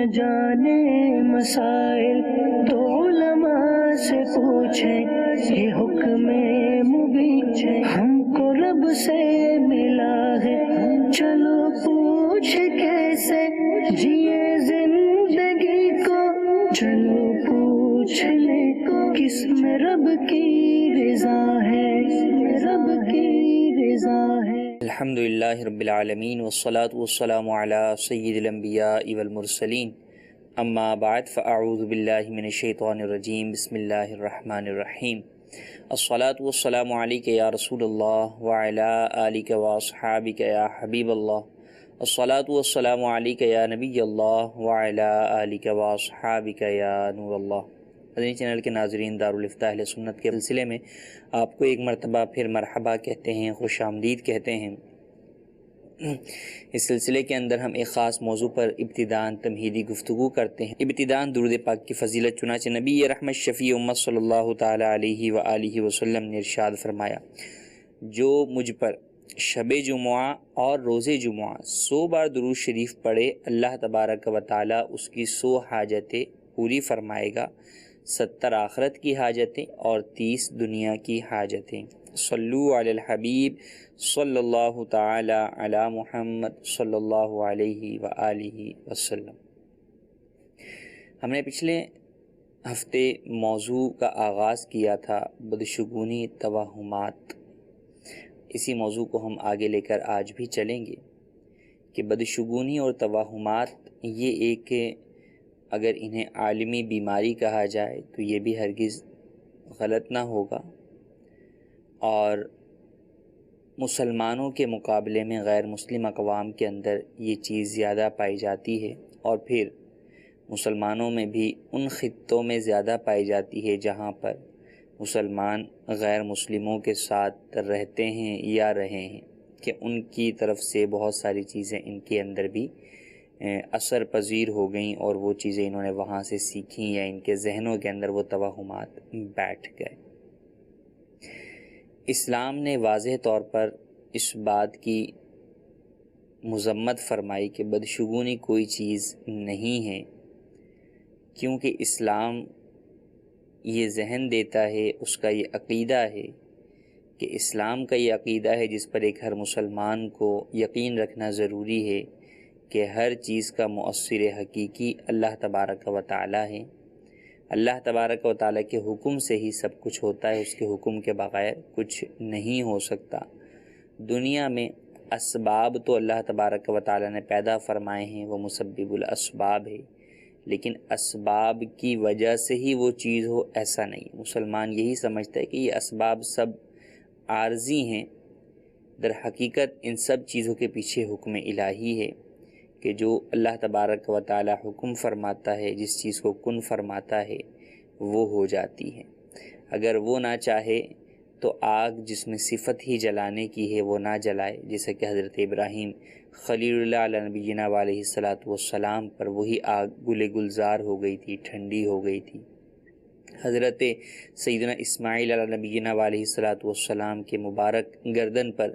نہ جانے مسائل تو علماء سے پوچھیں، یہ حکم مبین ہم کو رب سے ملا ہے، چلو پوچھ کیسے جیے زندگی کو، چلو پوچھ لے کس میں رب کی رضا ہے، رب کی رضا ہے۔ الحمدللہ رب العالمین والصلاة والسلام علی سید الانبیاء والمرسلین، اما بعد فاعوذ باللہ من الشیطان الرجیم، بسم اللہ الرحمن الرحیم۔ الصلاة والسلام علیک یا رسول اللہ وعلی آلک واصحابک یا حبیب اللہ، الصلاة والسلام علیک یا نبی اللہ وعلی آلک واصحابک یا نور اللہ۔ مدنی چینل کے ناظرین، دارالفتاح اہل سنت کے سلسلے میں آپ کو ایک مرتبہ پھر مرحبا کہتے ہیں، خوش آمدید کہتے ہیں۔ اس سلسلے کے اندر ہم ایک خاص موضوع پر ابتداءً تمہیدی گفتگو کرتے ہیں۔ ابتداءً درود پاک کی فضیلت، چنانچہ نبی رحمت شفیع امت صلی اللہ تعالی علیہ وآلہ وسلم نے ارشاد فرمایا، جو مجھ پر شب جمعہ اور روز جمعہ 100 بار درود شریف پڑھے، اللہ تبارک و تعالی اس کی 100 حاجتیں پوری فرمائے گا، 70 آخرت کی حاجتیں اور 30 دنیا کی حاجتیں۔ صلو علی الحبیب صلی اللہ تعالی علی محمد صلی اللہ علیہ وآلہ وسلم۔ ہم نے پچھلے ہفتے موضوع کا آغاز کیا تھا بدشگونی توہمات۔ اسی موضوع کو ہم آگے لے کر آج بھی چلیں گے کہ بدشگونی اور توہمات یہ ایک، اگر انہیں عالمی بیماری کہا جائے تو یہ بھی ہرگز غلط نہ ہوگا، اور مسلمانوں کے مقابلے میں غیر مسلم اقوام کے اندر یہ چیز زیادہ پائی جاتی ہے، اور پھر مسلمانوں میں بھی ان خطوں میں زیادہ پائی جاتی ہے جہاں پر مسلمان غیر مسلموں کے ساتھ رہتے ہیں یا رہے ہیں، کہ ان کی طرف سے بہت ساری چیزیں ان کے اندر بھی اثر پذیر ہو گئیں، اور وہ چیزیں انہوں نے وہاں سے سیکھیں یا ان کے ذہنوں کے اندر وہ توہمات بیٹھ گئے۔ اسلام نے واضح طور پر اس بات کی مذمت فرمائی کہ بدشگونی کوئی چیز نہیں ہے، کیونکہ اسلام یہ ذہن دیتا ہے، اس کا یہ عقیدہ ہے کہ اسلام کا یہ عقیدہ ہے جس پر ایک ہر مسلمان کو یقین رکھنا ضروری ہے کہ ہر چیز کا مؤثر حقیقی اللہ تبارک و تعالی ہے۔ اللہ تبارک و تعالی کے حکم سے ہی سب کچھ ہوتا ہے، اس کے حکم کے بغیر کچھ نہیں ہو سکتا۔ دنیا میں اسباب تو اللہ تبارک و تعالی نے پیدا فرمائے ہیں، وہ مسبب الاسباب ہے، لیکن اسباب کی وجہ سے ہی وہ چیز ہو ایسا نہیں۔ مسلمان یہی سمجھتا ہے کہ یہ اسباب سب عارضی ہیں، در حقیقت ان سب چیزوں کے پیچھے حکم الہی ہے کہ جو اللہ تبارک و تعالی حکم فرماتا ہے، جس چیز کو کن فرماتا ہے وہ ہو جاتی ہے۔ اگر وہ نہ چاہے تو آگ جس میں صفت ہی جلانے کی ہے وہ نہ جلائے، جیسا کہ حضرت ابراہیم خلیل اللہ علیہ نبینا علیہ الصلاۃ والسلام پر وہی آگ گل گلزار ہو گئی تھی، ٹھنڈی ہو گئی تھی۔ حضرت سیدنا اسماعیل علیہ نبینا علیہ الصلاۃ والسلام کے مبارک گردن پر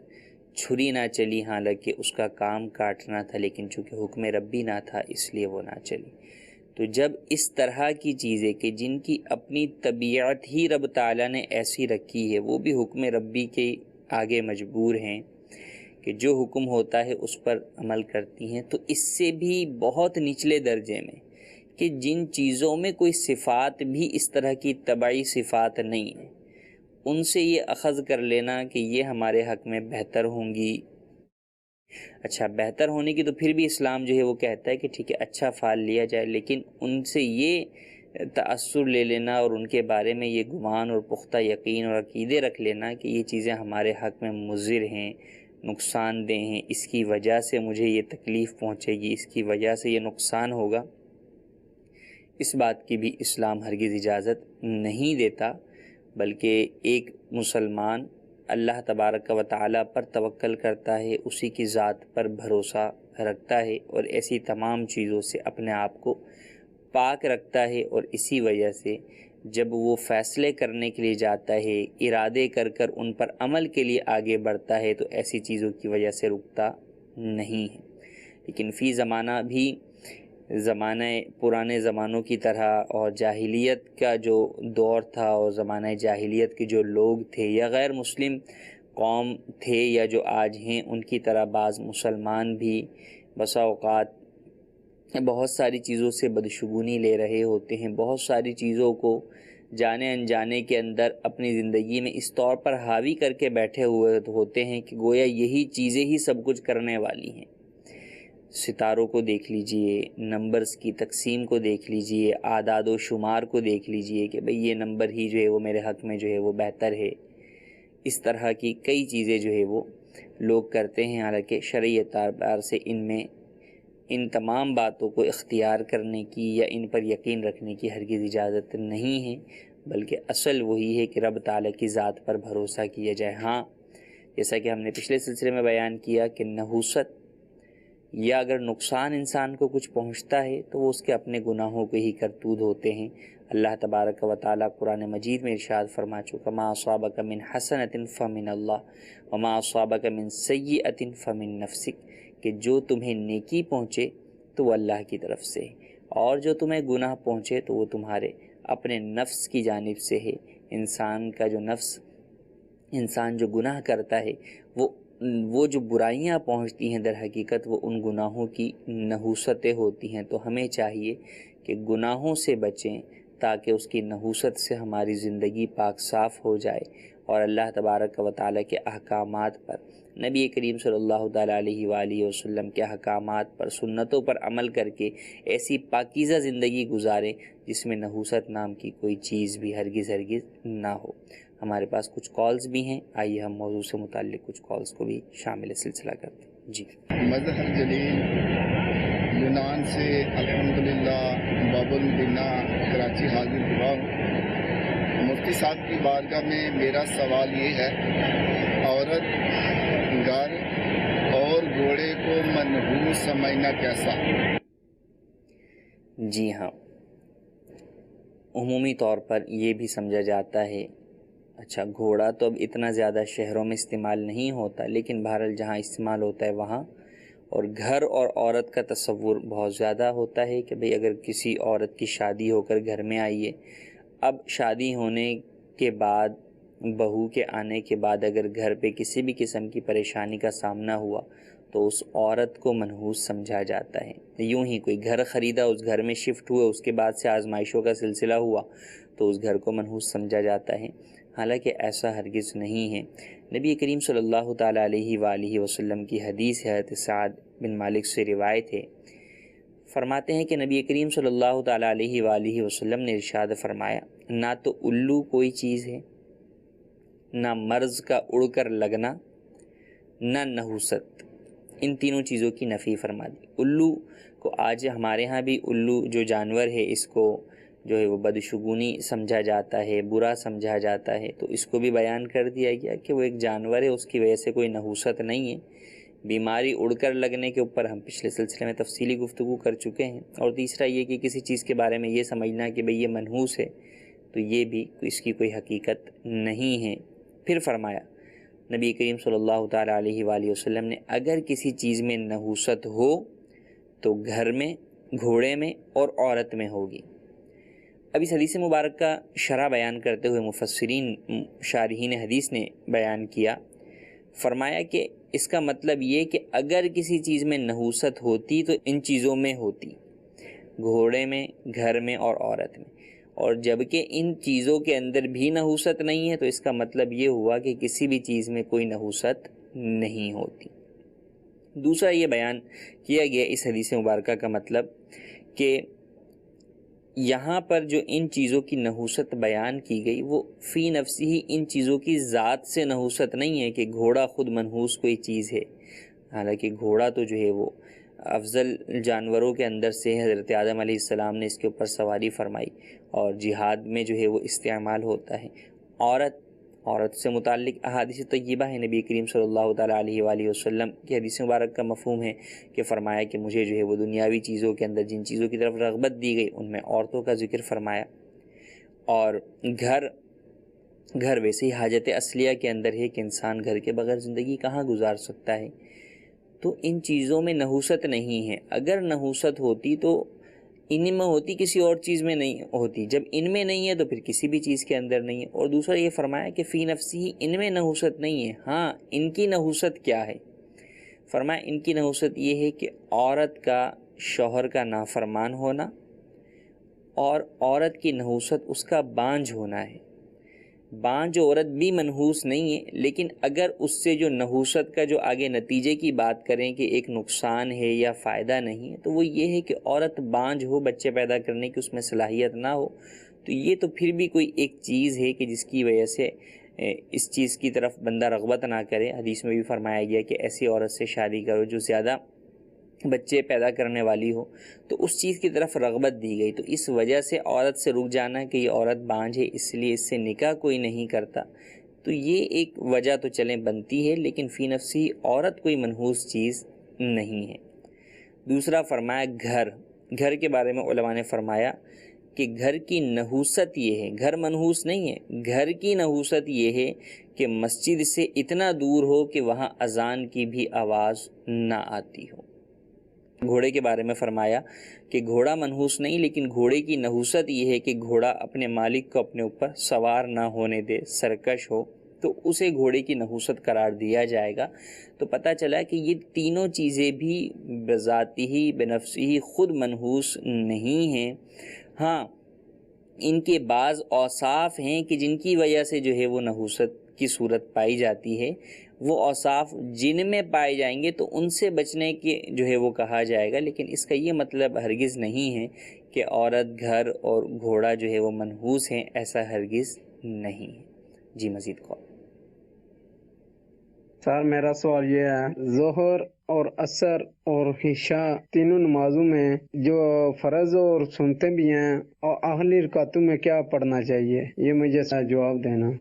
چھری نہ چلی، حالانکہ اس کا کام کاٹنا تھا، لیکن چونکہ حکم ربی نہ تھا اس لیے وہ نہ چلی۔ تو جب اس طرح کی چیزیں کہ جن کی اپنی طبیعت ہی رب تعالیٰ نے ایسی رکھی ہے، وہ بھی حکم ربی کے آگے مجبور ہیں کہ جو حکم ہوتا ہے اس پر عمل کرتی ہیں، تو اس سے بھی بہت نچلے درجے میں کہ جن چیزوں میں کوئی صفات بھی اس طرح کی طبعی صفات نہیں ہیں، ان سے یہ اخذ کر لینا کہ یہ ہمارے حق میں بہتر ہوں گی۔ اچھا، بہتر ہونے کی تو پھر بھی اسلام جو ہے وہ کہتا ہے کہ ٹھیک ہے اچھا فعل لیا جائے، لیکن ان سے یہ تأثر لے لینا اور ان کے بارے میں یہ گمان اور پختہ یقین اور عقیدے رکھ لینا کہ یہ چیزیں ہمارے حق میں مضر ہیں، نقصان دہ ہیں، اس کی وجہ سے مجھے یہ تکلیف پہنچے گی، اس کی وجہ سے یہ نقصان ہوگا، اس بات کی بھی اسلام ہرگز اجازت نہیں دیتا۔ بلکہ ایک مسلمان اللہ تبارک و تعالیٰ پر توکل کرتا ہے، اسی کی ذات پر بھروسہ رکھتا ہے، اور ایسی تمام چیزوں سے اپنے آپ کو پاک رکھتا ہے، اور اسی وجہ سے جب وہ فیصلے کرنے کے لیے جاتا ہے، ارادے کر کر ان پر عمل کے لیے آگے بڑھتا ہے، تو ایسی چیزوں کی وجہ سے رکتا نہیں ہے۔ لیکن فی زمانہ بھی پرانے زمانوں کی طرح اور جاہلیت کا جو دور تھا اور زمانہ جاہلیت کے جو لوگ تھے یا غیر مسلم قوم تھے یا جو آج ہیں ان کی طرح بعض مسلمان بھی بسا اوقات بہت ساری چیزوں سے بدشگونی لے رہے ہوتے ہیں، بہت ساری چیزوں کو جانے انجانے کے اندر اپنی زندگی میں اس طور پر حاوی کر کے بیٹھے ہوئے ہوتے ہیں کہ گویا یہی چیزیں ہی سب کچھ کرنے والی ہیں۔ ستاروں کو دیکھ لیجئے، نمبرز کی تقسیم کو دیکھ لیجئے، اعداد و شمار کو دیکھ لیجئے کہ بھئی یہ نمبر ہی جو ہے وہ میرے حق میں جو ہے وہ بہتر ہے۔ اس طرح کی کئی چیزیں جو ہے وہ لوگ کرتے ہیں، حالانکہ شرعی اعتبار سے ان تمام باتوں کو اختیار کرنے کی یا ان پر یقین رکھنے کی ہرگز اجازت نہیں ہے، بلکہ اصل وہی ہے کہ رب تعالیٰ کی ذات پر بھروسہ کیا جائے۔ ہاں، جیسا کہ ہم نے پچھلے سلسلے میں بیان کیا کہ نحوست یا اگر نقصان انسان کو کچھ پہنچتا ہے تو وہ اس کے اپنے گناہوں کے ہی کرتوت ہوتے ہیں۔ اللہ تبارک و تعالیٰ قرآن مجید میں ارشاد فرما چکا، ما اصابک من حسنۃ فمن اللہ وما اصابک من سیئۃ فمن نفسک، کہ جو تمہیں نیکی پہنچے تو وہ اللہ کی طرف سے ہے، اور جو تمہیں گناہ پہنچے تو وہ تمہارے اپنے نفس کی جانب سے ہے۔ انسان جو گناہ کرتا ہے وہ جو برائیاں پہنچتی ہیں در حقیقت وہ ان گناہوں کی نحوستیں ہوتی ہیں۔ تو ہمیں چاہیے کہ گناہوں سے بچیں تاکہ اس کی نحوست سے ہماری زندگی پاک صاف ہو جائے، اور اللہ تبارک و تعالیٰ کے احکامات پر، نبی کریم صلی اللہ تعالیٰ علیہ وآلہ وسلم کے احکامات پر، سنتوں پر عمل کر کے ایسی پاکیزہ زندگی گزاریں جس میں نحوست نام کی کوئی چیز بھی ہرگز نہ ہو۔ ہمارے پاس کچھ کالز بھی ہیں، آئیے ہم موضوع سے متعلق کچھ کالز کو بھی شامل سلسلہ کرتے ہیں۔ جی، مظہر جلیل یونان سے الحمدللہ باب المدینہ کراچی حاضر ہوا ہوں۔ مفتی صاحب کی بارگاہ میں میرا سوال یہ ہے، عورت، گھر اور گھوڑے کو منحوس سمجھنا کیسا؟ جی ہاں، عمومی طور پر یہ بھی سمجھا جاتا ہے، اچھا گھوڑا تو اب اتنا زیادہ شہروں میں استعمال نہیں ہوتا، لیکن بہرحال جہاں استعمال ہوتا ہے وہاں، اور گھر اور عورت کا تصور بہت زیادہ ہوتا ہے کہ بھئی اگر کسی عورت کی شادی ہو کر گھر میں آئی ہے، اب شادی ہونے کے بعد، بہو کے آنے کے بعد اگر گھر پہ کسی بھی قسم کی پریشانی کا سامنا ہوا تو اس عورت کو منحوس سمجھا جاتا ہے۔ یوں ہی کوئی گھر خریدا، اس گھر میں شفٹ ہوئے، اس کے بعد سے آزمائشوں کا سلسلہ ہوا تو اس گھر کو منحوس سمجھا جاتا ہے، حالانکہ ایسا ہرگز نہیں ہے۔ نبی کریم صلی اللہ تعالیٰ علیہ وآلہ وسلم کی حدیث ہے، حضرت سعد بن مالک سے روایت ہے، فرماتے ہیں کہ نبی کریم صلی اللہ تعالیٰ علیہ وآلہ وسلم نے ارشاد فرمایا، نہ تو الو کوئی چیز ہے، نہ مرض کا اڑ کر لگنا، نہ نحوست، ان تینوں چیزوں کی نفی فرما دی۔ الو کو آج ہمارے ہاں بھی الو جو جانور ہے اس کو جو ہے وہ بدشگونی سمجھا جاتا ہے، برا سمجھا جاتا ہے، تو اس کو بھی بیان کر دیا گیا کہ وہ ایک جانور ہے، اس کی وجہ سے کوئی نحوست نہیں ہے۔ بیماری اڑ کر لگنے کے اوپر ہم پچھلے سلسلے میں تفصیلی گفتگو کر چکے ہیں۔ اور تیسرا یہ کہ کسی چیز کے بارے میں یہ سمجھنا کہ بھئی یہ منحوس ہے، تو یہ بھی اس کی کوئی حقیقت نہیں ہے۔ پھر فرمایا نبی کریم صلی اللہ تعالیٰ علیہ وآلہ وسلم نے، اگر کسی چیز میں نحوست ہو تو گھر میں، گھوڑے میں اور عورت میں ہوگی۔ اب اس حدیث مبارک کا شرح بیان کرتے ہوئے مفسرین، شارحین حدیث نے بیان کیا، فرمایا کہ اس کا مطلب یہ کہ اگر کسی چیز میں نحوست ہوتی تو ان چیزوں میں ہوتی، گھوڑے میں، گھر میں اور عورت میں، اور جبکہ ان چیزوں کے اندر بھی نحوست نہیں ہے تو اس کا مطلب یہ ہوا کہ کسی بھی چیز میں کوئی نحوست نہیں ہوتی۔ دوسرا یہ بیان کیا گیا اس حدیث مبارکہ کا مطلب کہ یہاں پر جو ان چیزوں کی نحوست بیان کی گئی وہ فی نفسی ہی ان چیزوں کی ذات سے نحوست نہیں ہے کہ گھوڑا خود منحوس کوئی چیز ہے، حالانکہ گھوڑا تو جو ہے وہ افضل جانوروں کے اندر سے، حضرت آدم علیہ السلام نے اس کے اوپر سواری فرمائی اور جہاد میں جو ہے وہ استعمال ہوتا ہے۔ عورت سے متعلق احادیث طیبہ ہے، نبی کریم صلی اللہ تعالیٰ علیہ وآلہ وسلم کی حدیث مبارک کا مفہوم ہے کہ فرمایا کہ مجھے جو ہے وہ دنیاوی چیزوں کے اندر جن چیزوں کی طرف رغبت دی گئی ان میں عورتوں کا ذکر فرمایا، اور گھر ویسے ہی حاجت اصلیہ کے اندر ہے کہ انسان گھر کے بغیر زندگی کہاں گزار سکتا ہے، تو ان چیزوں میں نحوست نہیں ہے۔ اگر نحوست ہوتی تو ان میں ہوتی کسی اور چیز میں نہیں ہوتی، جب ان میں نہیں ہے تو پھر کسی بھی چیز کے اندر نہیں ہے۔ اور دوسرا یہ فرمایا کہ فی نفسی، ان میں نحوست نہیں ہے۔ ہاں، ان کی نحوست کیا ہے؟ فرمایا ان کی نحوست یہ ہے کہ عورت کا شوہر کا نافرمان ہونا، اور عورت کی نحوست اس کا بانجھ ہونا ہے۔ بانجھ عورت بھی منحوس نہیں ہے، لیکن اگر اس سے جو نحوست کا جو آگے نتیجے کی بات کریں کہ ایک نقصان ہے یا فائدہ نہیں ہے، تو وہ یہ ہے کہ عورت بانجھ ہو، بچے پیدا کرنے کی اس میں صلاحیت نہ ہو، تو یہ تو پھر بھی کوئی ایک چیز ہے کہ جس کی وجہ سے اس چیز کی طرف بندہ رغبت نہ کرے۔ حدیث میں بھی فرمایا گیا کہ ایسی عورت سے شادی کرو جو زیادہ بچے پیدا کرنے والی ہو، تو اس چیز کی طرف رغبت دی گئی۔ تو اس وجہ سے عورت سے رک جانا کہ یہ عورت بانجھ ہے اس لیے اس سے نکاح کوئی نہیں کرتا، تو یہ ایک وجہ تو چلیں بنتی ہے، لیکن فی نفسی عورت کوئی منحوس چیز نہیں ہے۔ دوسرا فرمایا گھر کے بارے میں علماء نے فرمایا کہ گھر کی نحوست یہ ہے، گھر منحوس نہیں ہے، گھر کی نحوست یہ ہے کہ مسجد سے اتنا دور ہو کہ وہاں اذان کی بھی آواز نہ آتی ہو۔ گھوڑے کے بارے میں فرمایا کہ گھوڑا منحوس نہیں، لیکن گھوڑے کی نحوست یہ ہے کہ گھوڑا اپنے مالک کو اپنے اوپر سوار نہ ہونے دے، سرکش ہو، تو اسے گھوڑے کی نحوست قرار دیا جائے گا۔ تو پتہ چلا کہ یہ تینوں چیزیں بھی بذاتی ہی بنفسی ہی خود منحوس نہیں ہیں۔ ہاں، ان کے بعض اوصاف ہیں کہ جن کی وجہ سے جو ہے وہ نحوست کی صورت پائی جاتی ہے، وہ اوصاف جن میں پائے جائیں گے تو ان سے بچنے کے جو ہے وہ کہا جائے گا، لیکن اس کا یہ مطلب ہرگز نہیں ہے کہ عورت، گھر اور گھوڑا جو ہے وہ منحوس ہیں، ایسا ہرگز نہیں ہے۔ جی مزید کال۔ سر میرا سوال یہ ہے، ظہر اور عصر اور عشاء تینوں نمازوں میں جو فرض اور سنتیں بھی ہیں، اور آخری رکعتوں میں کیا پڑھنا چاہیے، یہ مجھے جواب دینا۔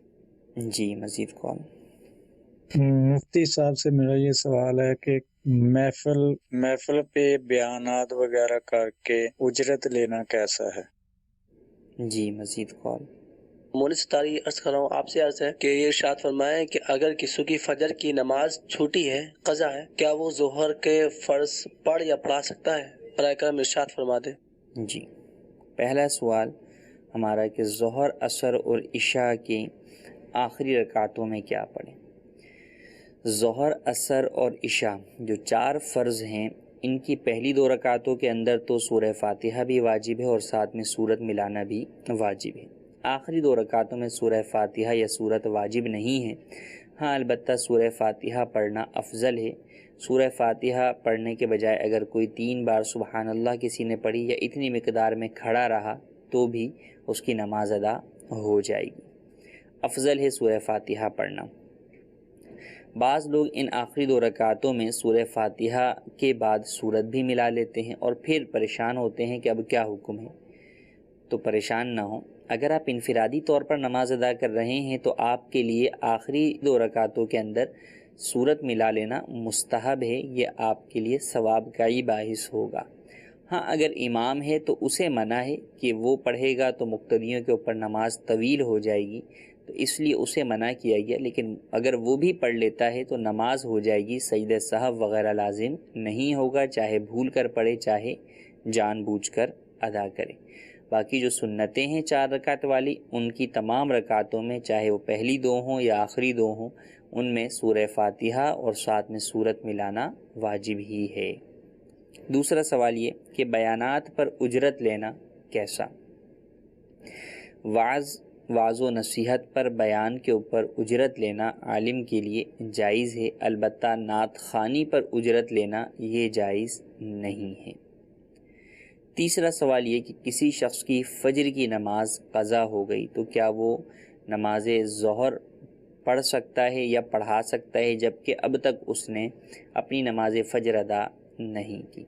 جی مزید کال۔ مفتی صاحب سے میرا یہ سوال ہے کہ محفل پہ بیانات وغیرہ کر کے اجرت لینا کیسا ہے؟ جی مزید کال۔ مولوی ستاری عرض کر رہا ہوں، آپ سے عرض ہے کہ یہ ارشاد فرمائے کہ اگر کسی کی فجر کی نماز چھوٹی ہے، قضا ہے، کیا وہ ظہر کے فرض پڑھ یا پڑھا سکتا ہے؟ برائے کرم ارشاد فرما دے۔ جی، پہلا سوال ہمارا کہ ظہر، عصر اور عشاء کی آخری رکعتوں میں کیا پڑھیں۔ ظہر، عصر اور عشاء جو 4 فرض ہیں، ان کی پہلی 2 رکعتوں کے اندر تو سورہ فاتحہ بھی واجب ہے اور ساتھ میں سورت ملانا بھی واجب ہے۔ آخری 2 رکعتوں میں سورہ فاتحہ یا سورت واجب نہیں ہے۔ ہاں، البتہ سورہ فاتحہ پڑھنا افضل ہے۔ سورہ فاتحہ پڑھنے کے بجائے اگر کوئی 3 بار سبحان اللہ کسی نے پڑھی یا اتنی مقدار میں کھڑا رہا تو بھی اس کی نماز ادا ہو جائے گی۔ افضل ہے سورہ فاتحہ پڑھنا۔ بعض لوگ ان آخری 2 رکعتوں میں سورہ فاتحہ کے بعد سورت بھی ملا لیتے ہیں اور پھر پریشان ہوتے ہیں کہ اب کیا حکم ہے۔ تو پریشان نہ ہوں، اگر آپ انفرادی طور پر نماز ادا کر رہے ہیں تو آپ کے لیے آخری 2 رکعتوں کے اندر سورت ملا لینا مستحب ہے، یہ آپ کے لیے ثواب کا ہی باعث ہوگا۔ ہاں، اگر امام ہے تو اسے منع ہے کہ وہ پڑھے گا تو مقتدیوں کے اوپر نماز طویل ہو جائے گی، تو اس لیے اسے منع کیا گیا، لیکن اگر وہ بھی پڑھ لیتا ہے تو نماز ہو جائے گی، سجدہ سہو وغیرہ لازم نہیں ہوگا، چاہے بھول کر پڑھے چاہے جان بوجھ کر ادا کرے۔ باقی جو سنتیں ہیں 4 رکعت والی، ان کی تمام رکعتوں میں چاہے وہ پہلی 2 ہوں یا آخری 2 ہوں، ان میں سورہ فاتحہ اور ساتھ میں سورت ملانا واجب ہی ہے۔ دوسرا سوال یہ کہ بیانات پر اجرت لینا کیسا۔ وعظ و نصیحت پر بیان کے اوپر اجرت لینا عالم کے لیے جائز ہے، البتہ نعت خوانی پر اجرت لینا یہ جائز نہیں ہے۔ تیسرا سوال یہ کہ کسی شخص کی فجر کی نماز قضا ہو گئی تو کیا وہ نماز ظہر پڑھ سکتا ہے یا پڑھا سکتا ہے جبکہ اب تک اس نے اپنی نماز فجر ادا نہیں کی۔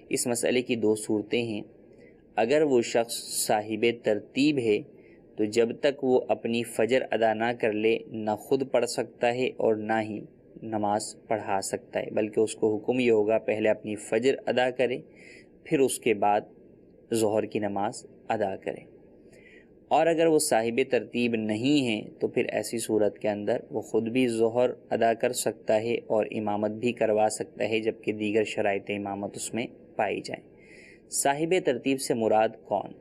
اس مسئلے کی 2 صورتیں ہیں۔ اگر وہ شخص صاحب ترتیب ہے تو جب تک وہ اپنی فجر ادا نہ کر لے نہ خود پڑھ سکتا ہے اور نہ ہی نماز پڑھا سکتا ہے، بلکہ اس کو حکم یہ ہوگا پہلے اپنی فجر ادا کرے پھر اس کے بعد ظہر کی نماز ادا کرے۔ اور اگر وہ صاحب ترتیب نہیں ہے تو پھر ایسی صورت کے اندر وہ خود بھی ظہر ادا کر سکتا ہے اور امامت بھی کروا سکتا ہے، جبکہ دیگر شرائط امامت اس میں پائی جائیں۔ صاحب ترتیب سے مراد کون؟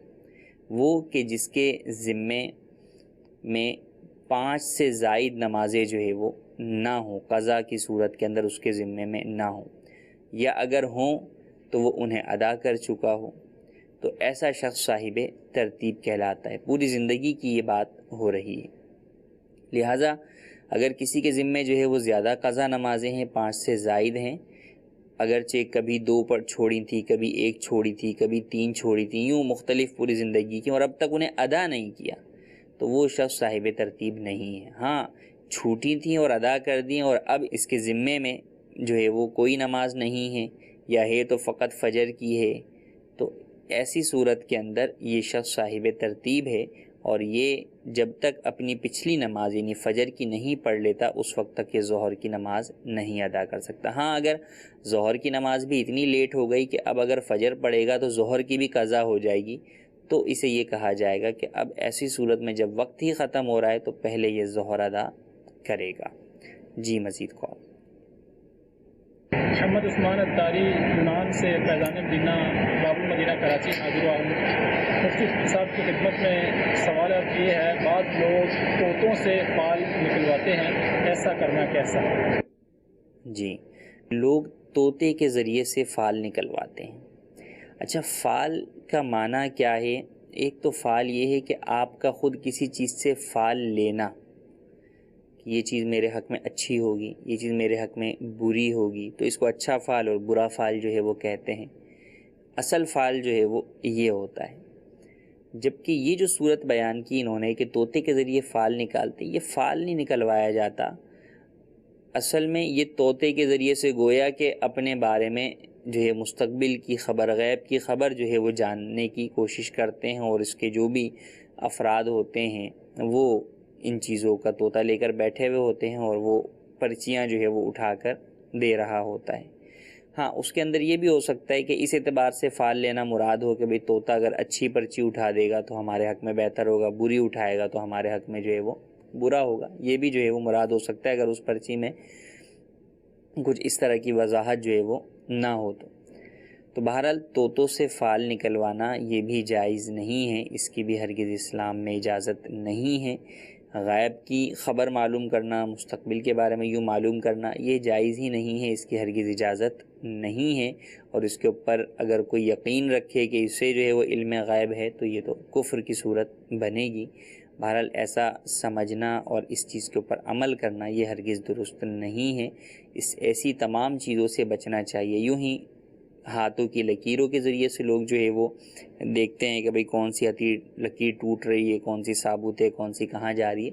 وہ کہ جس کے ذمے میں 5 سے زائد نمازیں جو ہے وہ نہ ہوں، قضا کی صورت کے اندر اس کے ذمے میں نہ ہوں، یا اگر ہوں تو وہ انہیں ادا کر چکا ہو، تو ایسا شخص صاحب ترتیب کہلاتا ہے۔ پوری زندگی کی یہ بات ہو رہی ہے۔ لہٰذا اگر کسی کے ذمے جو ہے وہ زیادہ قضا نمازیں ہیں، 5 سے زائد ہیں، اگرچہ کبھی 2 پر چھوڑی تھی، کبھی 1 چھوڑی تھی، کبھی 3 چھوڑی تھی، یوں مختلف پوری زندگی کی، اور اب تک انہیں ادا نہیں کیا، تو وہ شخص صاحب ترتیب نہیں ہے۔ ہاں، چھوٹی تھیں اور ادا کر دیں، اور اب اس کے ذمے میں جو ہے وہ کوئی نماز نہیں ہے، یا ہے تو فقط فجر کی ہے، تو ایسی صورت کے اندر یہ شخص صاحب ترتیب ہے، اور یہ جب تک اپنی پچھلی نماز یعنی فجر کی نہیں پڑھ لیتا اس وقت تک یہ ظہر کی نماز نہیں ادا کر سکتا۔ ہاں، اگر ظہر کی نماز بھی اتنی لیٹ ہو گئی کہ اب اگر فجر پڑھے گا تو ظہر کی بھی قضا ہو جائے گی، تو اسے یہ کہا جائے گا کہ اب ایسی صورت میں جب وقت ہی ختم ہو رہا ہے تو پہلے یہ ظہر ادا کرے گا۔ جی مزید کال۔ محمد عثمان اتاری یونان سے فیضان مدینہ باب المدینہ کراچی حاضر ہوا ہوں۔ مفتی صاحب کی خدمت میں سوال اب یہ ہے، بعض لوگ طوطوں سے فال نکلواتے ہیں، ایسا کرنا کیسا؟ جی، لوگ طوطے کے ذریعے سے فال نکلواتے ہیں۔ اچھا، فال کا معنی کیا ہے؟ ایک تو فال یہ ہے کہ آپ کا خود کسی چیز سے فال لینا، کہ یہ چیز میرے حق میں اچھی ہوگی، یہ چیز میرے حق میں بری ہوگی، تو اس کو اچھا فال اور برا فال جو ہے وہ کہتے ہیں۔ اصل فال جو ہے وہ یہ ہوتا ہے۔ جبکہ یہ جو صورت بیان کی انہوں نے کہ طوطے کے ذریعے فال نکالتے، یہ فال نہیں نکلوایا جاتا، اصل میں یہ طوطے کے ذریعے سے گویا کہ اپنے بارے میں جو ہے مستقبل کی خبر، غیب کی خبر جو ہے وہ جاننے کی کوشش کرتے ہیں، اور اس کے جو بھی افراد ہوتے ہیں وہ ان چیزوں کا طوطا لے کر بیٹھے ہوئے ہوتے ہیں، اور وہ پرچیاں جو ہے وہ اٹھا کر دے رہا ہوتا ہے۔ ہاں، اس کے اندر یہ بھی ہو سکتا ہے کہ اس اعتبار سے فال لینا مراد ہو کہ بھئی طوطا اگر اچھی پرچی اٹھا دے گا تو ہمارے حق میں بہتر ہوگا، بری اٹھائے گا تو ہمارے حق میں جو ہے وہ برا ہوگا، یہ بھی جو ہے وہ مراد ہو سکتا ہے اگر اس پرچی میں کچھ اس طرح کی وضاحت جو ہے وہ نہ ہو تو بہرحال طوطوں سے فال نکلوانا یہ بھی جائز نہیں ہے، اس کی بھی ہرگز اسلام میں اجازت نہیں ہے۔ غائب کی خبر معلوم کرنا، مستقبل کے بارے میں یوں معلوم کرنا، یہ جائز ہی نہیں ہے، اس کی ہرگز اجازت نہیں ہے، اور اس کے اوپر اگر کوئی یقین رکھے کہ اسے جو ہے وہ علم غائب ہے تو یہ تو کفر کی صورت بنے گی۔ بہرحال ایسا سمجھنا اور اس چیز کے اوپر عمل کرنا یہ ہرگز درست نہیں ہے، ایسی تمام چیزوں سے بچنا چاہیے۔ یوں ہی ہاتھوں کی لکیروں کے ذریعے سے لوگ جو ہے وہ دیکھتے ہیں کہ بھئی کون سی لکیر ٹوٹ رہی ہے، کون سی ثابت ہے، کون سی کہاں جا رہی ہے،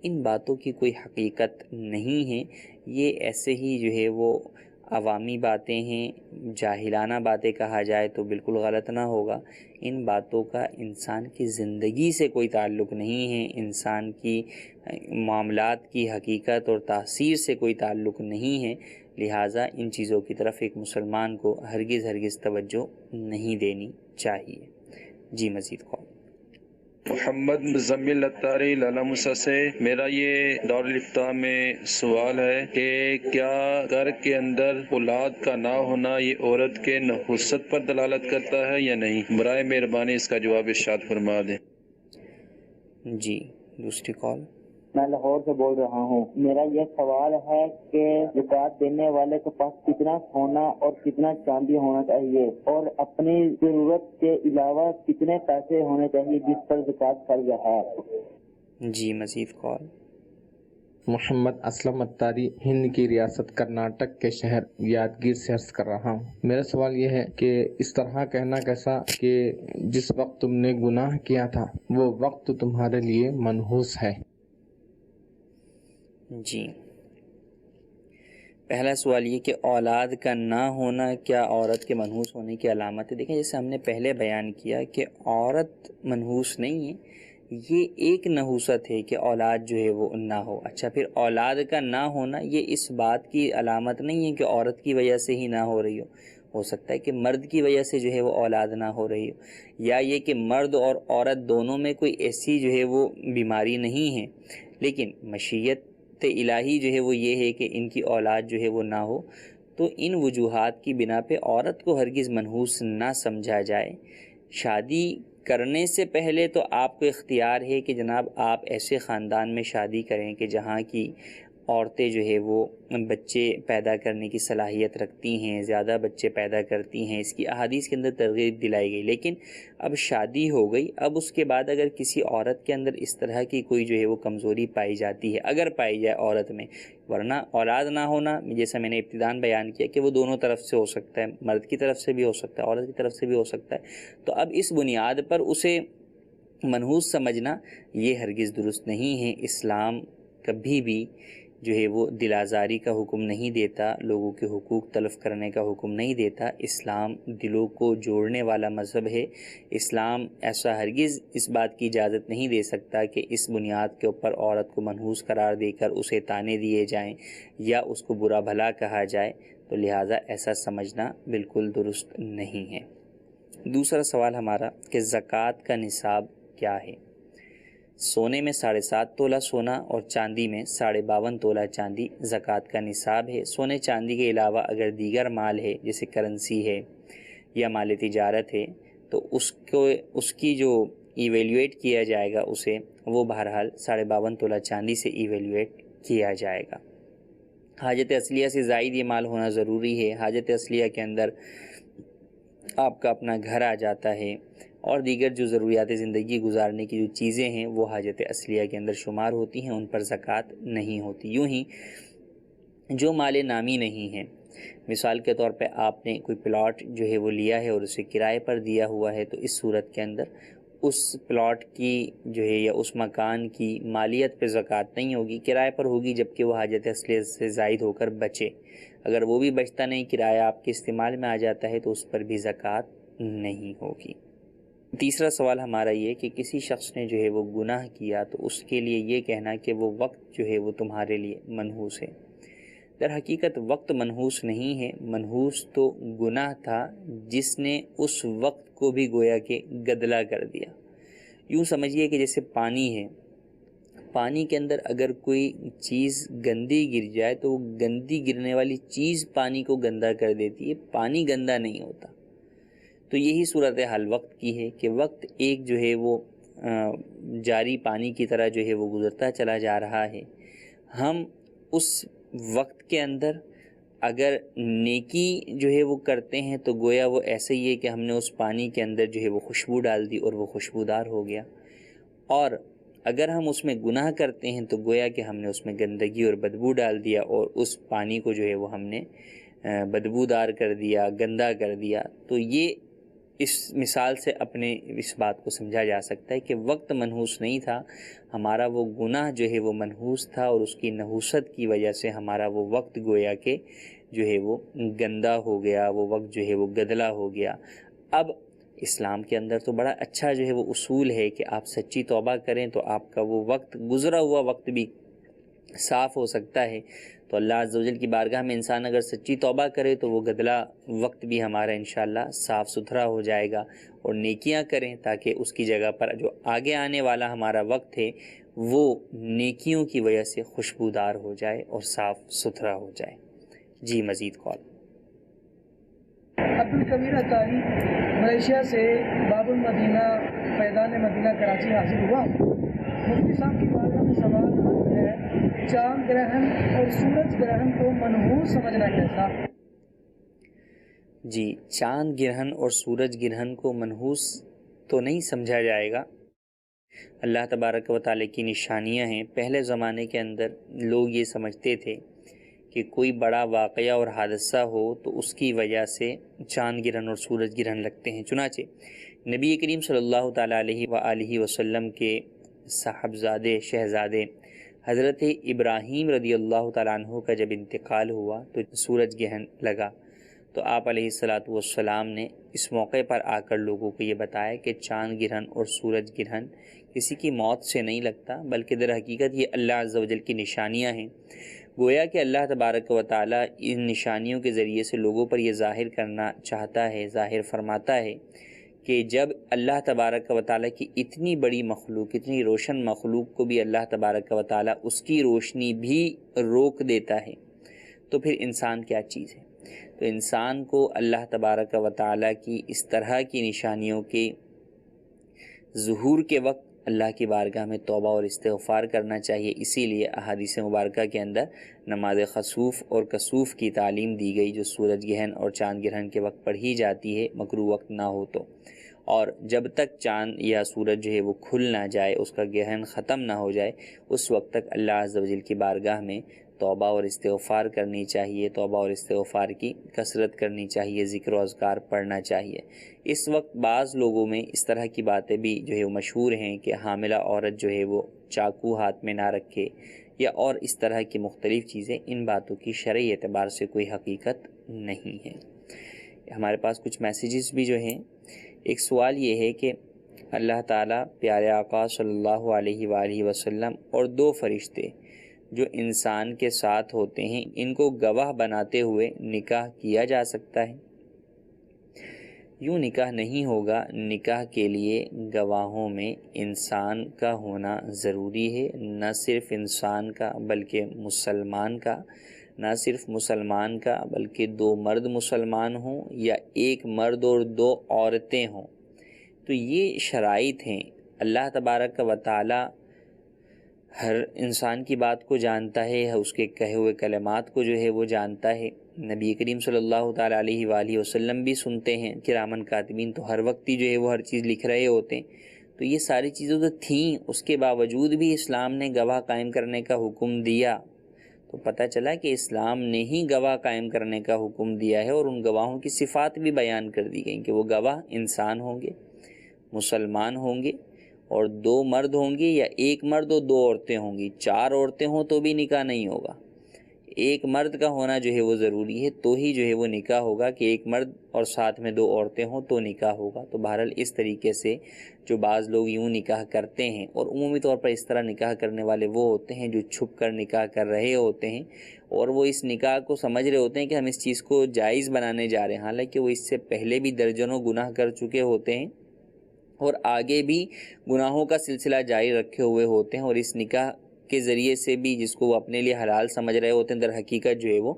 ان باتوں کی کوئی حقیقت نہیں ہے، یہ ایسے ہی جو ہے وہ عوامی باتیں ہیں، جاہلانہ باتیں کہا جائے تو بالکل غلط نہ ہوگا۔ ان باتوں کا انسان کی زندگی سے کوئی تعلق نہیں ہے، انسان کی معاملات کی حقیقت اور تاثیر سے کوئی تعلق نہیں ہے، لہٰذا ان چیزوں کی طرف ایک مسلمان کو ہرگز توجہ نہیں دینی چاہیے۔ جی مزید کال۔ محمد مزمل اتاری لالا موسیٰ سے میرا یہ دارالفتاح میں سوال ہے کہ کیا گھر کے اندر اولاد کا نہ ہونا یہ عورت کے نحوست پر دلالت کرتا ہے یا نہیں؟ برائے مہربانی اس کا جواب ارشاد فرما دیں۔ جی دوسری کال۔ میں لاہور سے بول رہا ہوں، میرا یہ سوال ہے کہ زکوٰۃ دینے والے کے پاس کتنا سونا اور کتنا چاندی ہونا چاہیے، اور اپنی ضرورت کے علاوہ کتنے پیسے ہونے چاہیے جس پر زکوٰۃ فرض ہے؟ جی مزید کال۔ محمد اسلم اتاری ہند کی ریاست کرناٹک کے شہر یادگیر سے عرض کر رہا ہوں۔ میرا سوال یہ ہے کہ اس طرح کہنا کیسا کہ جس وقت تم نے گناہ کیا تھا وہ وقت تمہارے لیے منحوس ہے؟ جی، پہلا سوال یہ کہ اولاد کا نہ ہونا کیا عورت کے منحوس ہونے کی علامت ہے؟ دیکھیں، جیسے ہم نے پہلے بیان کیا کہ عورت منحوس نہیں ہے، یہ ایک نحوست ہے کہ اولاد جو ہے وہ نہ ہو۔ اچھا، پھر اولاد کا نہ ہونا یہ اس بات کی علامت نہیں ہے کہ عورت کی وجہ سے ہی نہ ہو رہی ہو سکتا ہے کہ مرد کی وجہ سے جو ہے وہ اولاد نہ ہو رہی ہو، یا یہ کہ مرد اور عورت دونوں میں کوئی ایسی جو ہے وہ بیماری نہیں ہے، لیکن مشیت الہی جو ہے وہ یہ ہے کہ ان کی اولاد جو ہے وہ نہ ہو، تو ان وجوہات کی بنا پہ عورت کو ہرگز منحوس نہ سمجھا جائے۔ شادی کرنے سے پہلے تو آپ کو اختیار ہے کہ جناب آپ ایسے خاندان میں شادی کریں کہ جہاں کی عورتیں جو ہے وہ بچے پیدا کرنے کی صلاحیت رکھتی ہیں، زیادہ بچے پیدا کرتی ہیں، اس کی احادیث کے اندر ترغیب دلائی گئی۔ لیکن اب شادی ہو گئی، اب اس کے بعد اگر کسی عورت کے اندر اس طرح کی کوئی جو ہے وہ کمزوری پائی جاتی ہے، اگر پائی جائے عورت میں، ورنہ اولاد نہ ہونا جیسا میں نے ابتداً بیان کیا کہ وہ دونوں طرف سے ہو سکتا ہے، مرد کی طرف سے بھی ہو سکتا ہے، عورت کی طرف سے بھی ہو سکتا ہے، تو اب اس بنیاد پر اسے منحوس سمجھنا یہ ہرگز درست نہیں ہے۔ اسلام کبھی بھی جو ہے وہ دل آزاری کا حکم نہیں دیتا، لوگوں کے حقوق تلف کرنے کا حکم نہیں دیتا۔ اسلام دلوں کو جوڑنے والا مذہب ہے۔ اسلام ایسا ہرگز اس بات کی اجازت نہیں دے سکتا کہ اس بنیاد کے اوپر عورت کو منحوس قرار دے کر اسے طعنے دیے جائیں یا اس کو برا بھلا کہا جائے، تو لہٰذا ایسا سمجھنا بالکل درست نہیں ہے۔ دوسرا سوال ہمارا کہ زکوٰۃ کا نصاب کیا ہے؟ سونے میں 7.5 تولہ سونا اور چاندی میں 52.5 تولہ چاندی زکوٰۃ کا نصاب ہے۔ سونے چاندی کے علاوہ اگر دیگر مال ہے جیسے کرنسی ہے یا مال تجارت ہے تو اس کی جو ایویلیویٹ کیا جائے گا اسے وہ بہرحال 52.5 تولہ چاندی سے ایویلیویٹ کیا جائے گا۔ حاجت اصلیہ سے زائد یہ مال ہونا ضروری ہے۔ حاجت اصلیہ کے اندر آپ کا اپنا گھر آ جاتا ہے اور دیگر جو ضروریات زندگی گزارنے کی جو چیزیں ہیں وہ حاجت اصلیہ کے اندر شمار ہوتی ہیں، ان پر زکوٰۃ نہیں ہوتی۔ یوں ہی جو مال نامی نہیں ہے، مثال کے طور پہ آپ نے کوئی پلاٹ جو ہے وہ لیا ہے اور اسے کرائے پر دیا ہوا ہے، تو اس صورت کے اندر اس پلاٹ کی جو ہے یا اس مکان کی مالیت پہ زکوٰۃ نہیں ہوگی، کرائے پر ہوگی، جبکہ وہ حاجت اصلیہ سے زائد ہو کر بچے۔ اگر وہ بھی بچتا نہیں، کرایہ آپ کے استعمال میں آ جاتا ہے، تو اس پر بھی زکوٰۃ نہیں ہوگی۔ تیسرا سوال ہمارا یہ کہ کسی شخص نے جو ہے وہ گناہ کیا تو اس کے لیے یہ کہنا کہ وہ وقت جو ہے وہ تمہارے لیے منحوس ہے۔ در حقیقت وقت منحوس نہیں ہے، منحوس تو گناہ تھا جس نے اس وقت کو بھی گویا کہ گدلا کر دیا۔ یوں سمجھیے کہ جیسے پانی ہے، پانی کے اندر اگر کوئی چیز گندی گر جائے تو وہ گندی گرنے والی چیز پانی کو گندا کر دیتی ہے، پانی گندا نہیں ہوتا۔ تو یہی صورتحال وقت کی ہے کہ وقت ایک جو ہے وہ جاری پانی کی طرح جو ہے وہ گزرتا چلا جا رہا ہے۔ ہم اس وقت کے اندر اگر نیکی جو ہے وہ کرتے ہیں تو گویا وہ ایسے ہی ہے کہ ہم نے اس پانی کے اندر جو ہے وہ خوشبو ڈال دی اور وہ خوشبودار ہو گیا، اور اگر ہم اس میں گناہ کرتے ہیں تو گویا کہ ہم نے اس میں گندگی اور بدبو ڈال دیا اور اس پانی کو جو ہے وہ ہم نے بدبودار کر دیا، گندا کر دیا۔ تو یہ اس مثال سے اپنے اس بات کو سمجھا جا سکتا ہے کہ وقت منحوس نہیں تھا، ہمارا وہ گناہ جو ہے وہ منحوس تھا، اور اس کی نحوست کی وجہ سے ہمارا وہ وقت گویا کہ جو ہے وہ گندا ہو گیا، وہ وقت جو ہے وہ گدلا ہو گیا۔ اب اسلام کے اندر تو بڑا اچھا جو ہے وہ اصول ہے کہ آپ سچی توبہ کریں تو آپ کا وہ وقت، گزرا ہوا وقت بھی صاف ہو سکتا ہے۔ تو اللہ عز و جل کی بارگاہ میں انسان اگر سچی توبہ کرے تو وہ گدلا وقت بھی ہمارا انشاءاللہ صاف ستھرا ہو جائے گا، اور نیکیاں کریں تاکہ اس کی جگہ پر جو آگے آنے والا ہمارا وقت ہے وہ نیکیوں کی وجہ سے خوشبودار ہو جائے اور صاف ستھرا ہو جائے۔ جی مزید کال۔ عبدالکبیر اطاری ملیشیا سے باب المدینہ فیضان مدینہ کراچی حاضر ہوا۔ مفتی صاحب کی بارگاہ میں سوال ہے، چاند گرہن اور سورج گرہن کو منحوس سمجھنا کیسا؟ جی، چاند گرہن اور سورج گرہن کو منحوس تو نہیں سمجھا جائے گا۔ اللہ تبارک و تعالیٰ کی نشانیاں ہیں۔ پہلے زمانے کے اندر لوگ یہ سمجھتے تھے کہ کوئی بڑا واقعہ اور حادثہ ہو تو اس کی وجہ سے چاند گرہن اور سورج گرہن لگتے ہیں۔ چنانچہ نبی کریم صلی اللہ تعالیٰ علیہ وآلہ وسلم کے صاحبزادے شہزادے حضرت ابراہیم رضی اللہ تعالیٰ عنہ کا جب انتقال ہوا تو سورج گرہن لگا، تو آپ علیہ السلام نے اس موقع پر آ کر لوگوں کو یہ بتایا کہ چاند گرہن اور سورج گرہن کسی کی موت سے نہیں لگتا، بلکہ در حقیقت یہ اللہ عز و جل کی نشانیاں ہیں۔ گویا کہ اللہ تبارک و تعالیٰ ان نشانیوں کے ذریعے سے لوگوں پر یہ ظاہر کرنا چاہتا ہے، ظاہر فرماتا ہے کہ جب اللہ تبارک و تعالیٰ کی اتنی بڑی مخلوق، اتنی روشن مخلوق کو بھی اللہ تبارک و تعالیٰ اس کی روشنی بھی روک دیتا ہے، تو پھر انسان کیا چیز ہے۔ تو انسان کو اللہ تبارک و تعالیٰ کی اس طرح کی نشانیوں کے ظہور کے وقت اللہ کی بارگاہ میں توبہ اور استغفار کرنا چاہیے. اسی لیے احادیث مبارکہ کے اندر نماز خسوف اور کسوف کی تعلیم دی گئی، جو سورج گرہن اور چاند گرہن کے وقت پڑھی جاتی ہے، مکروہ وقت نہ ہو تو. اور جب تک چاند یا سورج جو ہے وہ کھل نہ جائے، اس کا گرہن ختم نہ ہو جائے، اس وقت تک اللہ عز و جل کی بارگاہ میں توبہ اور استغفار کرنی چاہیے، توبہ اور استغفار کی کثرت کرنی چاہیے، ذکر و اذکار پڑھنا چاہیے. اس وقت بعض لوگوں میں اس طرح کی باتیں بھی جو ہے وہ مشہور ہیں کہ حاملہ عورت جو ہے وہ چاقو ہاتھ میں نہ رکھے یا اور اس طرح کی مختلف چیزیں. ان باتوں کی شرعی اعتبار سے کوئی حقیقت نہیں ہے. ہمارے پاس کچھ میسیجز بھی جو ہیں. ایک سوال یہ ہے کہ اللہ تعالیٰ پیارے آقا صلی اللہ علیہ وآلہ وسلم اور 2 فرشتے جو انسان کے ساتھ ہوتے ہیں، ان کو گواہ بناتے ہوئے نکاح کیا جا سکتا ہے؟ یوں نکاح نہیں ہوگا. نکاح کے لیے گواہوں میں انسان کا ہونا ضروری ہے، نہ صرف انسان کا بلکہ مسلمان کا، نہ صرف مسلمان کا بلکہ 2 مرد مسلمان ہوں یا 1 مرد اور 2 عورتیں ہوں. تو یہ شرائط ہیں. اللہ تبارک و تعالی ہر انسان کی بات کو جانتا ہے، اس کے کہے ہوئے کلمات کو جو ہے وہ جانتا ہے. نبی کریم صلی اللہ تعالیٰ علیہ وآلہ وسلم بھی سنتے ہیں. کرامن کاتبین تو ہر وقت ہی جو ہے وہ ہر چیز لکھ رہے ہوتے ہیں. تو یہ ساری چیزیں تو تھیں، اس کے باوجود بھی اسلام نے گواہ قائم کرنے کا حکم دیا. تو پتہ چلا کہ اسلام نے ہی گواہ قائم کرنے کا حکم دیا ہے، اور ان گواہوں کی صفات بھی بیان کر دی گئی کہ وہ گواہ انسان ہوں گے، مسلمان ہوں گے، اور 2 مرد ہوں گے یا 1 مرد اور 2 عورتیں ہوں گی. 4 عورتیں ہوں تو بھی نکاح نہیں ہوگا. 1 مرد کا ہونا جو ہے وہ ضروری ہے، تو ہی جو ہے وہ نکاح ہوگا. کہ 1 مرد اور ساتھ میں 2 عورتیں ہوں تو نکاح ہوگا. تو بہرحال اس طریقے سے جو بعض لوگ یوں نکاح کرتے ہیں، اور عمومی طور پر اس طرح نکاح کرنے والے وہ ہوتے ہیں جو چھپ کر نکاح کر رہے ہوتے ہیں، اور وہ اس نکاح کو سمجھ رہے ہوتے ہیں کہ ہم اس چیز کو جائز بنانے جا رہے ہیں، حالانکہ وہ اس سے پہلے بھی درجنوں گناہ کر چکے ہوتے ہیں اور آگے بھی گناہوں کا سلسلہ جاری رکھے ہوئے ہوتے ہیں. اور اس نکاح کے ذریعے سے بھی جس کو وہ اپنے لیے حلال سمجھ رہے ہوتے ہیں، در حقیقت جو ہے وہ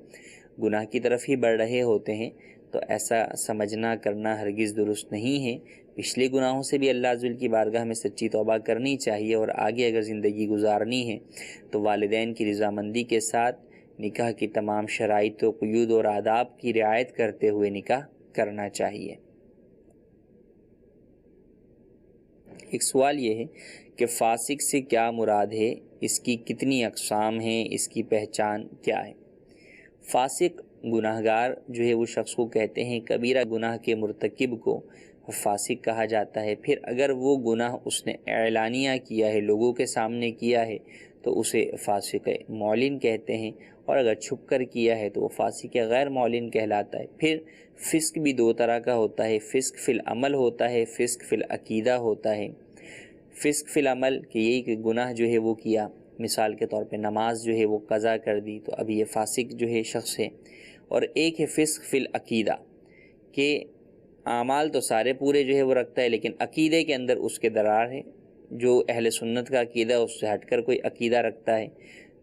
گناہ کی طرف ہی بڑھ رہے ہوتے ہیں. تو ایسا سمجھنا کرنا ہرگز درست نہیں ہے. پچھلے گناہوں سے بھی اللہ عز و جل کی بارگاہ میں سچی توبہ کرنی چاہیے، اور آگے اگر زندگی گزارنی ہے تو والدین کی رضامندی کے ساتھ نکاح کی تمام شرائط و قیود اور آداب کی رعایت کرتے ہوئے نکاح کرنا چاہیے. ایک سوال یہ ہے کہ فاسق سے کیا مراد ہے، اس کی کتنی اقسام ہیں، اس کی پہچان کیا ہے؟ فاسق گناہگار جو ہے وہ شخص کو کہتے ہیں. کبیرہ گناہ کے مرتکب کو فاسق کہا جاتا ہے. پھر اگر وہ گناہ اس نے اعلانیہ کیا ہے، لوگوں کے سامنے کیا ہے، تو اسے فاسق معلن کہتے ہیں. اور اگر چھپ کر کیا ہے تو وہ فاسق غیر معلن کہلاتا ہے. پھر فسق بھی 2 طرح کا ہوتا ہے. فسق فی العمل ہوتا ہے، فسق فی العقیدہ ہوتا ہے. فسق فی العمل کہ یہی کہ گناہ جو ہے وہ کیا، مثال کے طور پہ نماز جو ہے وہ قضا کر دی، تو اب یہ فاسق جو ہے شخص ہے. اور ایک ہے فسق فی العقیدہ کہ اعمال تو سارے پورے جو ہے وہ رکھتا ہے، لیکن عقیدے کے اندر اس کے درار ہے. جو اہل سنت کا عقیدہ اس سے ہٹ کر کوئی عقیدہ رکھتا ہے،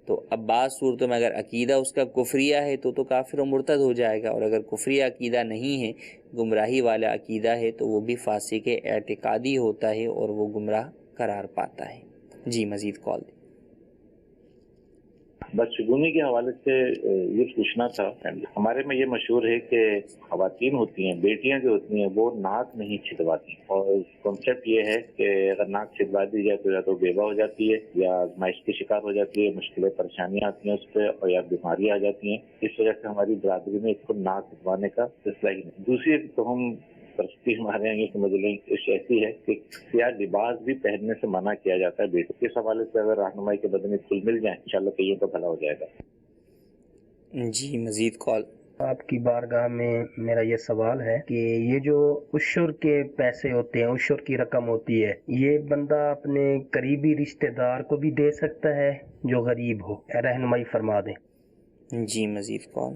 تو اب بعض صورتوں میں اگر عقیدہ اس کا کفریہ ہے تو کافر و مرتد ہو جائے گا، اور اگر کفریہ عقیدہ نہیں ہے، گمراہی والا عقیدہ ہے، تو وہ بھی فاسق اعتقادی ہوتا ہے اور وہ گمراہ قرار پاتا ہے. جی مزید کال دیں. بدشگونی کے حوالے سے یہ پوچھنا تھا. ہمارے میں یہ مشہور ہے کہ خواتین ہوتی ہیں، بیٹیاں جو ہوتی ہیں وہ ناک نہیں چھدواتی، اور کنسیپٹ یہ ہے کہ اگر ناک چھدوا دی جائے تو یا تو بیوہ ہو جاتی ہے، یا آزمائش کی شکار ہو جاتی ہے، مشکلیں پریشانیاں آتی ہیں اس پہ، اور یا بیماریاں آ جاتی ہیں. اس وجہ سے ہماری برادری میں اس کو ناک چھدوانے کا سلسلہ ہی نہیں. دوسری تو ہم پرستی ہمارے یہاں یہ سمجھ لیں ایسی ہے کہ سیاہ لباس بھی پہننے سے منع کیا جاتا ہے بیٹوں کے حوالے سے. اگر رہنمائی کے بدن کھل مل جائیں انشاءاللہ کئیوں کا بھلا ہو جائے گا. جی مزید کال. آپ کی بارگاہ میں میرا یہ سوال ہے کہ یہ جو عشر کے پیسے ہوتے ہیں، عشر کی رقم ہوتی ہے، یہ بندہ اپنے قریبی رشتہ دار کو بھی دے سکتا ہے جو غریب ہو؟ رہنمائی فرما دیں. جی مزید کال.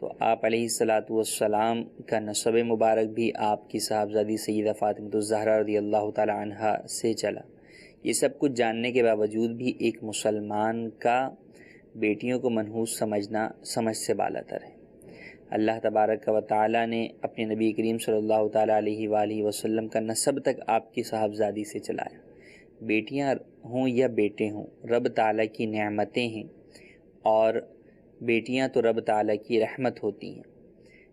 تو آپ علیہ الصلاۃ والسلام کا نسب مبارک بھی آپ کی صاحبزادی سیدہ فاطمہ الزہرا رضی اللہ تعالی عنہا سے چلا۔ یہ سب کچھ جاننے کے باوجود بھی ایک مسلمان کا بیٹیوں کو منحوس سمجھنا سمجھ سے بالاتر ہے۔ اللہ تبارک و تعالیٰ نے اپنے نبی کریم صلی اللہ تعالیٰ علیہ وآلہ وسلم کا نسب تک آپ کی صاحبزادی سے چلایا۔ بیٹیاں ہوں یا بیٹے ہوں، رب تعالیٰ کی نعمتیں ہیں، اور بیٹیاں تو رب تعالیٰ کی رحمت ہوتی ہیں۔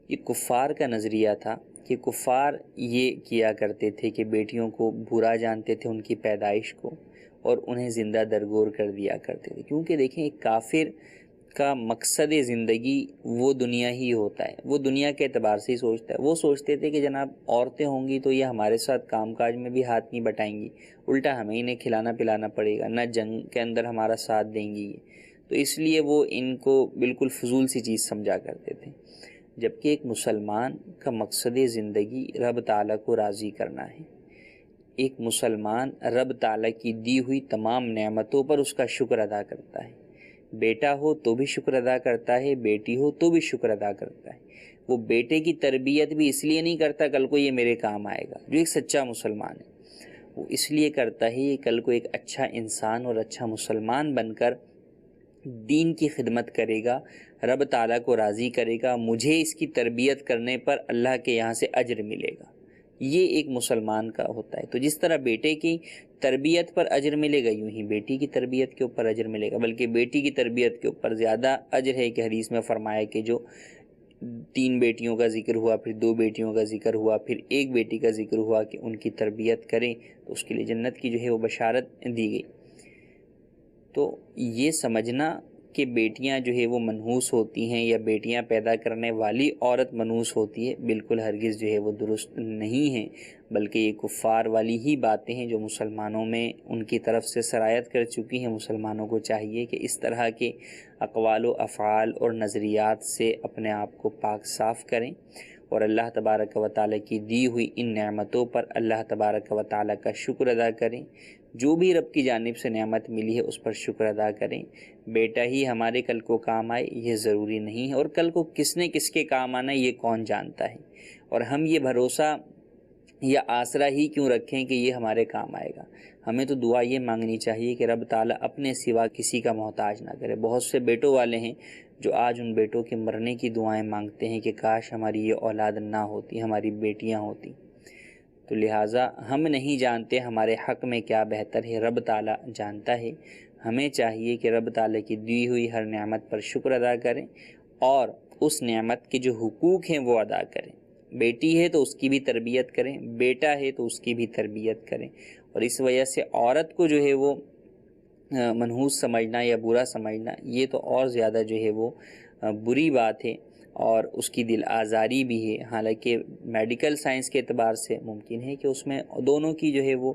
یہ کفار کا نظریہ تھا کہ کفار یہ کیا کرتے تھے کہ بیٹیوں کو برا جانتے تھے، ان کی پیدائش کو، اور انہیں زندہ درگور کر دیا کرتے تھے، کیونکہ دیکھیں ایک کافر کا مقصد زندگی وہ دنیا ہی ہوتا ہے، وہ دنیا کے اعتبار سے ہی سوچتا ہے۔ وہ سوچتے تھے کہ جناب عورتیں ہوں گی تو یہ ہمارے ساتھ کام کاج میں بھی ہاتھ نہیں بٹائیں گی، الٹا ہمیں انہیں کھلانا پلانا پڑے گا، نہ جنگ کے اندر ہمارا ساتھ دیں گی، تو اس لیے وہ ان کو بالکل فضول سی چیز سمجھا کرتے تھے۔ جبکہ ایک مسلمان کا مقصد زندگی رب تعالیٰ کو راضی کرنا ہے۔ ایک مسلمان رب تعالیٰ کی دی ہوئی تمام نعمتوں پر اس کا شکر ادا کرتا ہے۔ بیٹا ہو تو بھی شکر ادا کرتا ہے، بیٹی ہو تو بھی شکر ادا کرتا ہے۔ وہ بیٹے کی تربیت بھی اس لیے نہیں کرتا کل کو یہ میرے کام آئے گا، جو ایک سچا مسلمان ہے وہ اس لیے کرتا ہے یہ کل کو ایک اچھا انسان اور اچھا مسلمان بن کر دین کی خدمت کرے گا، رب تعالیٰ کو راضی کرے گا، مجھے اس کی تربیت کرنے پر اللہ کے یہاں سے اجر ملے گا۔ یہ ایک مسلمان کا ہوتا ہے۔ تو جس طرح بیٹے کی تربیت پر اجر ملے گا، یوں ہی بیٹی کی تربیت کے اوپر اجر ملے گا، بلکہ بیٹی کی تربیت کے اوپر زیادہ اجر ہے کہ حدیث میں فرمایا کہ جو 3 بیٹیوں کا ذکر ہوا، پھر 2 بیٹیوں کا ذکر ہوا، پھر 1 بیٹی کا ذکر ہوا کہ ان کی تربیت کریں تو اس کے لیے جنت کی جو ہے وہ بشارت دی گئی۔ تو یہ سمجھنا کہ بیٹیاں جو ہے وہ منحوس ہوتی ہیں یا بیٹیاں پیدا کرنے والی عورت منحوس ہوتی ہے، بالکل ہرگز جو ہے وہ درست نہیں ہے، بلکہ یہ کفار والی ہی باتیں ہیں جو مسلمانوں میں ان کی طرف سے سرایت کر چکی ہیں۔ مسلمانوں کو چاہیے کہ اس طرح کے اقوال و افعال اور نظریات سے اپنے آپ کو پاک صاف کریں، اور اللہ تبارک و تعالیٰ کی دی ہوئی ان نعمتوں پر اللہ تبارک و تعالیٰ کا شکر ادا کریں۔ جو بھی رب کی جانب سے نعمت ملی ہے اس پر شکر ادا کریں۔ بیٹا ہی ہمارے کل کو کام آئے یہ ضروری نہیں ہے، اور کل کو کس نے کس کے کام آنا ہے یہ کون جانتا ہے، اور ہم یہ بھروسہ یا آسرا ہی کیوں رکھیں کہ یہ ہمارے کام آئے گا۔ ہمیں تو دعا یہ مانگنی چاہیے کہ رب تعالیٰ اپنے سوا کسی کا محتاج نہ کرے۔ بہت سے بیٹوں والے ہیں جو آج ان بیٹوں کے مرنے کی دعائیں مانگتے ہیں کہ کاش ہماری یہ اولاد نہ ہوتی، ہماری بیٹیاں ہوتی۔ تو لہٰذا ہم نہیں جانتے ہمارے حق میں کیا بہتر ہے، رب تعالیٰ جانتا ہے۔ ہمیں چاہیے کہ رب تعالیٰ کی دی ہوئی ہر نعمت پر شکر ادا کریں، اور اس نعمت کے جو حقوق ہیں وہ ادا کریں۔ بیٹی ہے تو اس کی بھی تربیت کریں، بیٹا ہے تو اس کی بھی تربیت کریں، اور اس وجہ سے عورت کو جو ہے وہ منحوس سمجھنا یا برا سمجھنا یہ تو اور زیادہ جو ہے وہ بری بات ہے، اور اس کی دل آزاری بھی ہے۔ حالانکہ میڈیکل سائنس کے اعتبار سے ممکن ہے کہ اس میں دونوں کی جو ہے وہ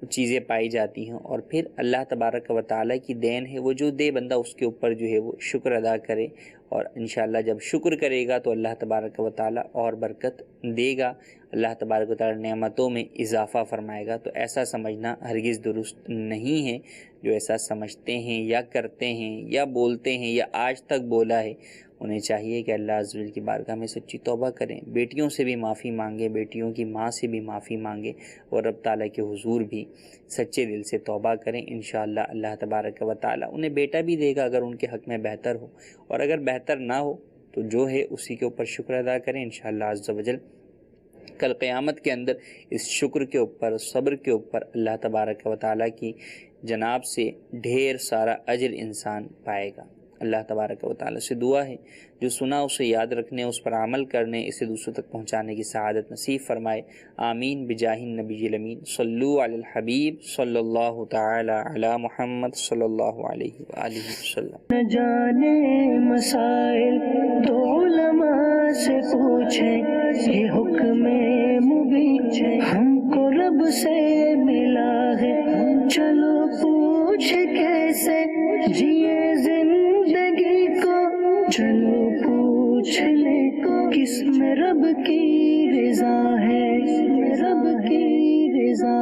چیزیں پائی جاتی ہیں، اور پھر اللہ تبارک و تعالیٰ کی دین ہے، وہ جو دے بندہ اس کے اوپر جو ہے وہ شکر ادا کرے، اور انشاءاللہ جب شکر کرے گا تو اللہ تبارک و تعالیٰ اور برکت دے گا، اللہ تبارک و تعالیٰ نعمتوں میں اضافہ فرمائے گا۔ تو ایسا سمجھنا ہرگز درست نہیں ہے۔ جو ایسا سمجھتے ہیں یا کرتے ہیں یا بولتے ہیں یا آج تک بولا ہے، انہیں چاہیے کہ اللہ عز و جل کی بارگاہ میں سچی توبہ کریں، بیٹیوں سے بھی معافی مانگیں، بیٹیوں کی ماں سے بھی معافی مانگیں، اور رب تعالیٰ کے حضور بھی سچے دل سے توبہ کریں۔ انشاءاللہ اللہ تبارک و تعالیٰ انہیں بیٹا بھی دے گا اگر ان کے حق میں بہتر ہو، اور اگر بہتر نہ ہو تو جو ہے اسی کے اوپر شکر ادا کریں۔ انشاءاللہ عز و جل کل قیامت کے اندر اس شکر کے اوپر، صبر کے اوپر اللہ تبارک و تعالیٰ کی جناب سے ڈھیر سارا اجر انسان پائے گا۔ اللہ تبارک و تعالیٰ سے دعا ہے جو سنا اسے یاد رکھنے، اس پر عمل کرنے، اسے دوسروں تک پہنچانے کی سعادت نصیب فرمائے۔ آمین بجاہ النبی الامین۔ صلو علی الحبیب صلی اللہ تعالی علی محمد صلی اللہ علیہ وآلہ وسلم۔ نہ جانے مسائل تو علماء سے پوچھیں، یہ حکم مبین ہم کو رب سے ملا ہے، چلو پوچھ کیسے جیے زندگی کو، چلو پوچھ لے کس میں رب کی رضا ہے، رب کی رضا